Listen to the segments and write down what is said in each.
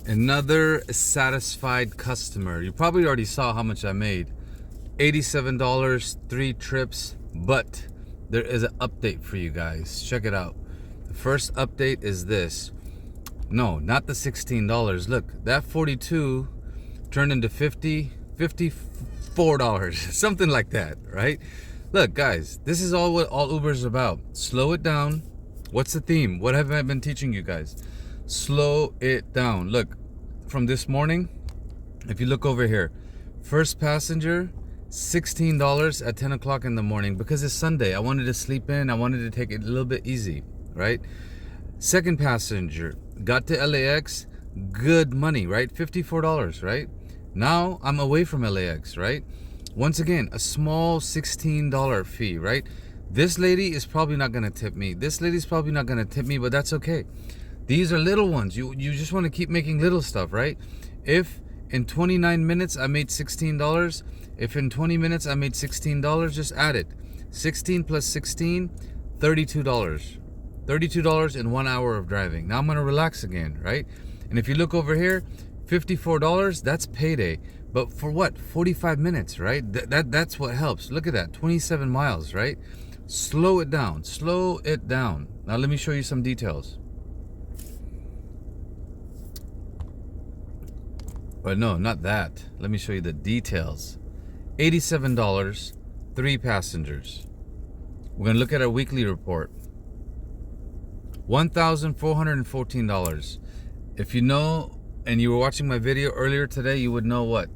Another satisfied customer. You probably already saw how much I made. $87, 3 trips, but there is an update for you guys. Check it out. The first update is this. No, not the $16. Look, that 42 turned into $54, something like that, right? Look, guys, this is all what all Uber is about. Slow it down. What's the theme? What have I been teaching you guys? Slow it down. Look, from this morning, if you look over here, first passenger, $16 at 10 o'clock in the morning because it's Sunday. I wanted to sleep in. I wanted to take it a little bit easy, right? Second passenger, got to LAX, good money, right? $54, right? Now I'm away from LAX, right? Once again, a small $16 fee, right? This lady is probably not going to tip me. This lady's probably not going to tip me, but that's okay. These are little ones. You just want to keep making little stuff, right? If in 29 minutes I made $16, if in 20 minutes I made $16, just add it. 16 plus 16, $32. $32 in 1 hour of driving. Now I'm going to relax again, right? And if you look over here, $54, that's payday. But for what? 45 minutes, right? That's what helps. Look at that, 27 miles, right? Slow it down. Slow it down. Now let me show you some details. But no, not that. Let me show you the details. $87, 3 passengers. We're going to look at our weekly report. $1,414. If you know and you were watching my video earlier today, you would know what?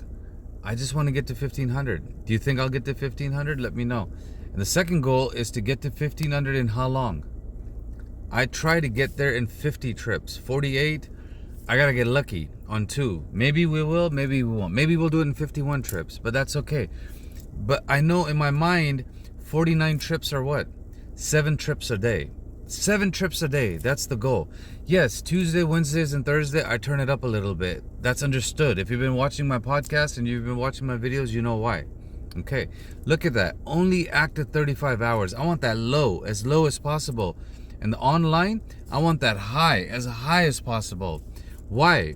I just want to get to 1,500. Do you think I'll get to 1,500? Let me know. And the second goal is to get to 1,500 in how long? I try to get there in 50 trips. 48, I got to get lucky on 2. Maybe we will, maybe we won't. Maybe we'll do it in 51 trips, but that's okay. But I know in my mind, 49 trips are what? 7 trips a day. 7 trips a day, that's the goal. Yes, Tuesday, Wednesdays, and Thursday, I turn it up a little bit. That's understood. If you've been watching my podcast and you've been watching my videos, you know why. Okay, look at that. Only active 35 hours. I want that low as possible. And the online, I want that high as possible. Why?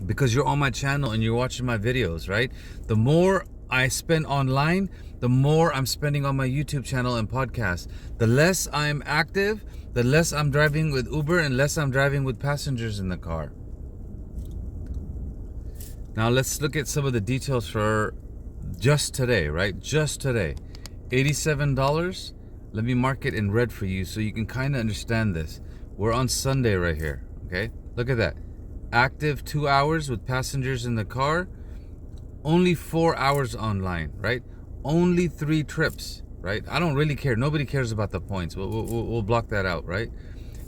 Because you're on my channel and you're watching my videos, right? The more I spend online, the more I'm spending on my YouTube channel and podcast. The less I'm active, the less I'm driving with Uber and less I'm driving with passengers in the car. Now let's look at some of the details for just today, right? Just today. $87. Let me mark it in red for you so you can kind of understand this. We're on Sunday right here, okay? Look at that. Active 2 hours with passengers in the car. Only 4 hours online, right? Only 3 trips, right? I don't really care. Nobody cares about the points. We'll block that out, right?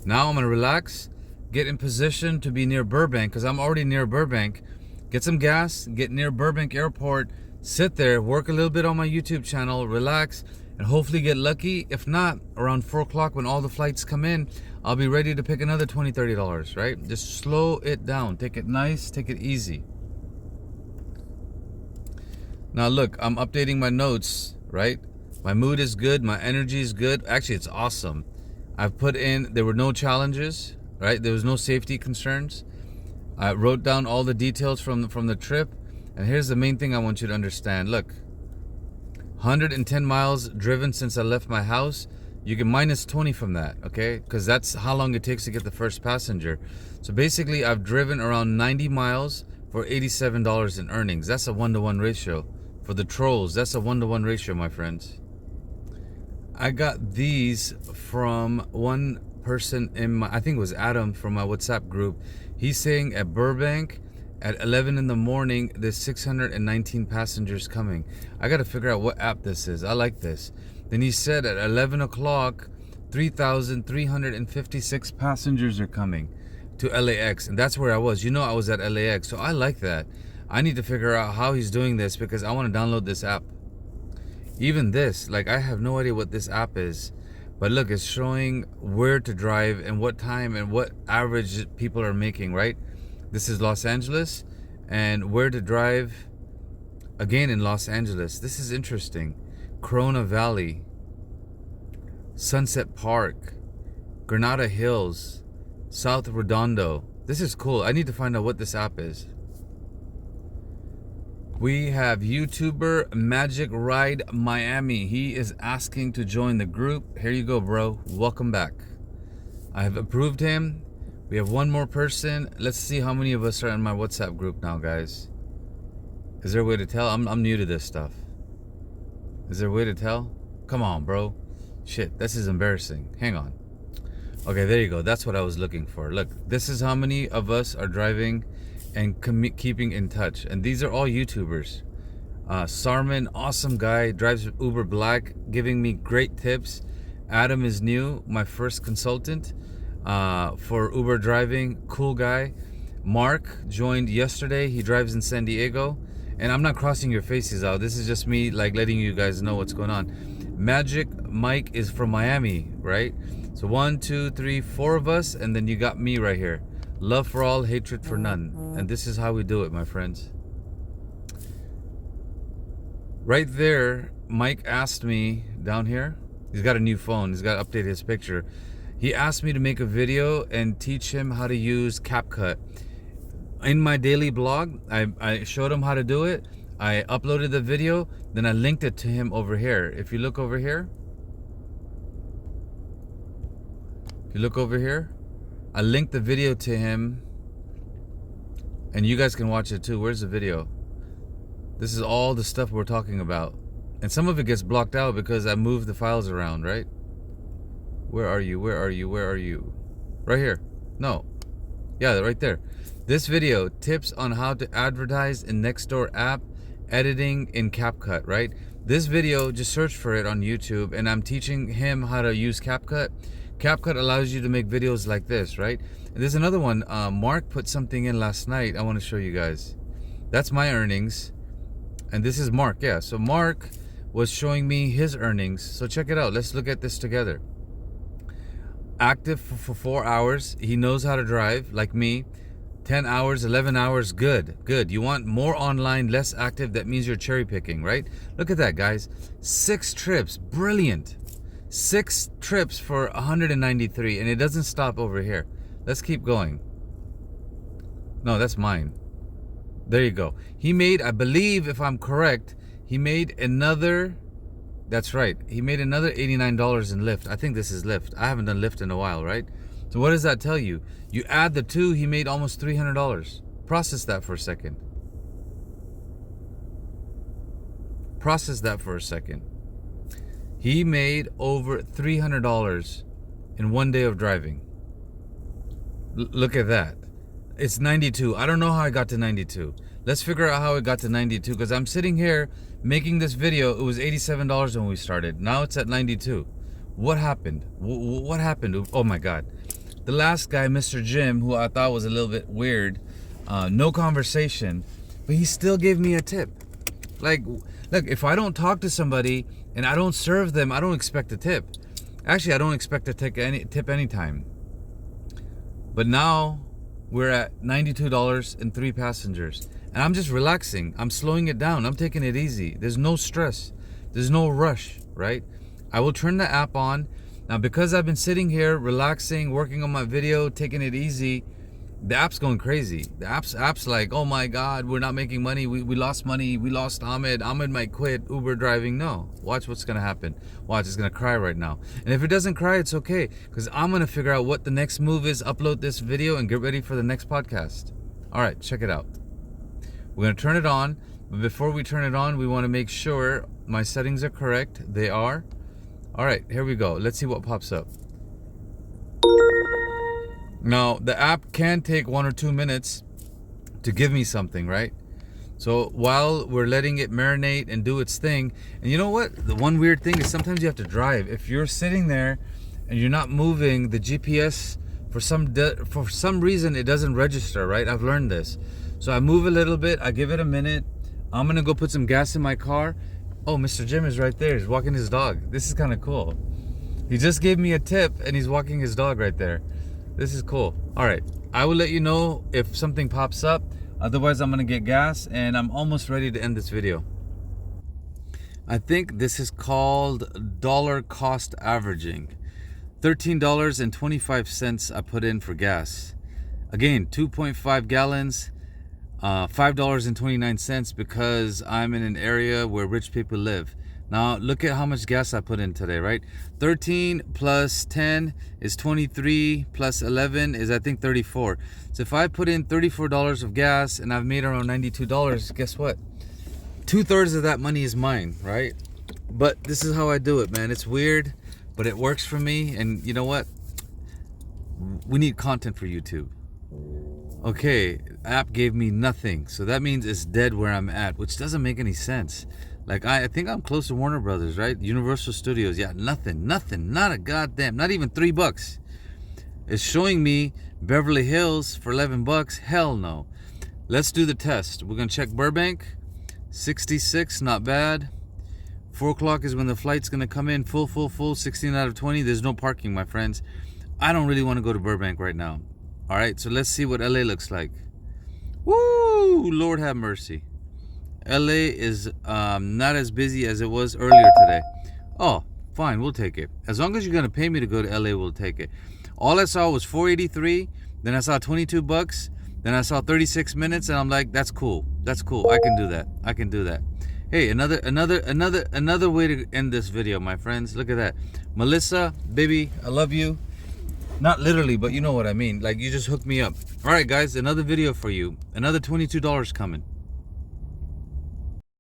Now I'm going to relax, get in position to be near Burbank because I'm already near Burbank. Get some gas, get near Burbank Airport, sit there, work a little bit on my YouTube channel, relax, and hopefully get lucky. If not, around 4 o'clock when all the flights come in, I'll be ready to pick another $20, $30, right? Just slow it down. Take it nice, take it easy. Now look, I'm updating my notes, right? My mood is good, my energy is good. Actually, it's awesome. I've put in, there were no challenges, right? There was no safety concerns. I wrote down all the details from the trip. And here's the main thing I want you to understand. Look, 110 miles driven since I left my house. You can minus 20 from that, okay? Because that's how long it takes to get the first passenger. So basically, I've driven around 90 miles for $87 in earnings. That's a 1-to-1 ratio. For the trolls, that's a 1-to-1 ratio, my friends. I got these from one person in my, I think it was Adam from my WhatsApp group. He's saying at Burbank at 11 in the morning, there's 619 passengers coming. I got to figure out what app this is. I like this. Then he said at 11 o'clock, 3,356 passengers are coming to LAX. And that's where I was. You know, I was at LAX. So I like that. I need to figure out how he's doing this because I want to download this app. Even this, like I have no idea what this app is. But look, it's showing where to drive and what time and what average people are making, right? This is Los Angeles and where to drive again in Los Angeles. This is interesting. Corona Valley, Sunset Park, Granada Hills, South Redondo, This is cool. I need to find out what this app is. We have YouTuber Magic Ride Miami. He is asking to join the group. Here you go, bro. Welcome back. I have approved him. We have one more person. Let's see how many of us are in my WhatsApp group now, guys. Is there a way to tell? I'm new to this stuff. Is there a way to tell? Come on, bro. Shit, this is embarrassing. Hang on. Okay, there you go. That's what I was looking for. Look, this is how many of us are driving and keeping in touch. And these are all YouTubers. Sarman, awesome guy, drives Uber Black, giving me great tips. Adam is new, my first consultant for Uber driving. Cool guy. Mark joined yesterday. He drives in San Diego. And I'm not crossing your faces out. This is just me like letting you guys know what's going on. Magic Mike is from Miami, right? So 1, 2, 3, 4 of us, and then you got me right here. Love for all, hatred for none. And this is how we do it, my friends. Right there, Mike asked me down here. He's got a new phone. He's got to update his picture. He asked me to make a video and teach him how to use CapCut. In my daily blog, I showed him how to do it. I uploaded the video, then I linked it to him over here. If you look over here, I linked the video to him, and you guys can watch it too. Where's the video? This is all the stuff we're talking about. And some of it gets blocked out because I moved the files around, right? Where are you? Where are you? Where are you? Right here. No. Yeah, right there. This video, tips on how to advertise in Nextdoor app, editing in CapCut, right? This video, just search for it on YouTube, and I'm teaching him how to use CapCut. CapCut allows you to make videos like this, right? And there's another one. Mark put something in last night. I want to show you guys. That's my earnings. And this is Mark, yeah. So Mark was showing me his earnings. So check it out. Let's look at this together. Active for 4 hours. He knows how to drive, like me. 10 hours, 11 hours, good. You want more online, less active. That means you're cherry picking, right? Look at that, guys. 6 trips, brilliant. 6 trips for 193, and it doesn't stop over here. Let's keep going. No, that's mine. There you go. He made, I believe, if I'm correct, he made another, that's right, he made another $89 in Lyft. I think this is Lyft. I haven't done Lyft in a while, right? So what does that tell you? You add the two, he made almost $300. Process that for a second. Process that for a second. He made over $300 in 1 day of driving. Look at that. It's 92. I don't know how I got to 92. Let's figure out how it got to 92, because I'm sitting here making this video. It was $87 when we started. Now it's at 92. What happened? What happened? Oh my God. The last guy, Mr. Jim, who I thought was a little bit weird, no conversation, but he still gave me a tip. Like, look, if I don't talk to somebody and I don't serve them, I don't expect a tip. Actually, I don't expect to take any tip anytime. But now we're at $92 and 3 passengers. And I'm just relaxing. I'm slowing it down. I'm taking it easy. There's no stress. There's no rush, right? I will turn the app on. Now, because I've been sitting here, relaxing, working on my video, taking it easy, the app's going crazy. The app's like, oh my God, we're not making money. We lost money. We lost Ahmed. Ahmed might quit Uber driving. No. Watch what's going to happen. Watch, it's going to cry right now. And if it doesn't cry, it's okay, because I'm going to figure out what the next move is, upload this video, and get ready for the next podcast. All right, check it out. We're going to turn it on. But before we turn it on, we want to make sure my settings are correct. They are. All right, here we go. Let's see what pops up. Now, the app can take 1 or 2 minutes to give me something, right? So while we're letting it marinate and do its thing, and you know what? The one weird thing is sometimes you have to drive. If you're sitting there and you're not moving, the GPS, for some reason, it doesn't register, right? I've learned this. So I move a little bit. I give it a minute. I'm going to go put some gas in my car. Oh, Mr. Jim is right there. He's walking his dog. This is kind of cool. He just gave me a tip and he's walking his dog right there. This is cool. All right. I will let you know if something pops up. Otherwise, I'm going to get gas and I'm almost ready to end this video. I think this is called dollar cost averaging. $13.25 I put in for gas. Again, 2.5 gallons, $5.29 because I'm in an area where rich people live. Now look at how much gas I put in today, right? 13 plus 10 is 23, plus 11 is I think 34. So if I put in $34 of gas and I've made around $92, guess what? 2/3 of that money is mine, right? But this is how I do it, man. It's weird, but it works for me. And you know what? We need content for YouTube. Okay, app gave me nothing, so that means it's dead where I'm at, which doesn't make any sense. Like I think I'm close to Warner Brothers, right? Universal Studios. Yeah, nothing, not a goddamn, not even $3. It's showing me Beverly Hills for $11. Hell no. Let's do the test. We're gonna check Burbank. 66, not bad. 4 o'clock is when the flight's gonna come in. Full. 16 out of 20. There's no parking, my friends. I don't really want to go to Burbank right now. All right, so let's see what LA looks like. Woo! Lord have mercy. LA is not as busy as it was earlier today. Oh, fine, we'll take it. As long as you're gonna pay me to go to LA, we'll take it. All I saw was 483. Then I saw $22. Then I saw 36 minutes, and I'm like, that's cool. That's cool. I can do that. Hey, another way to end this video, my friends. Look at that. Melissa, baby, I love you. Not literally, but you know what I mean. Like, you just hooked me up. All right, guys, another video for you. Another $22 coming.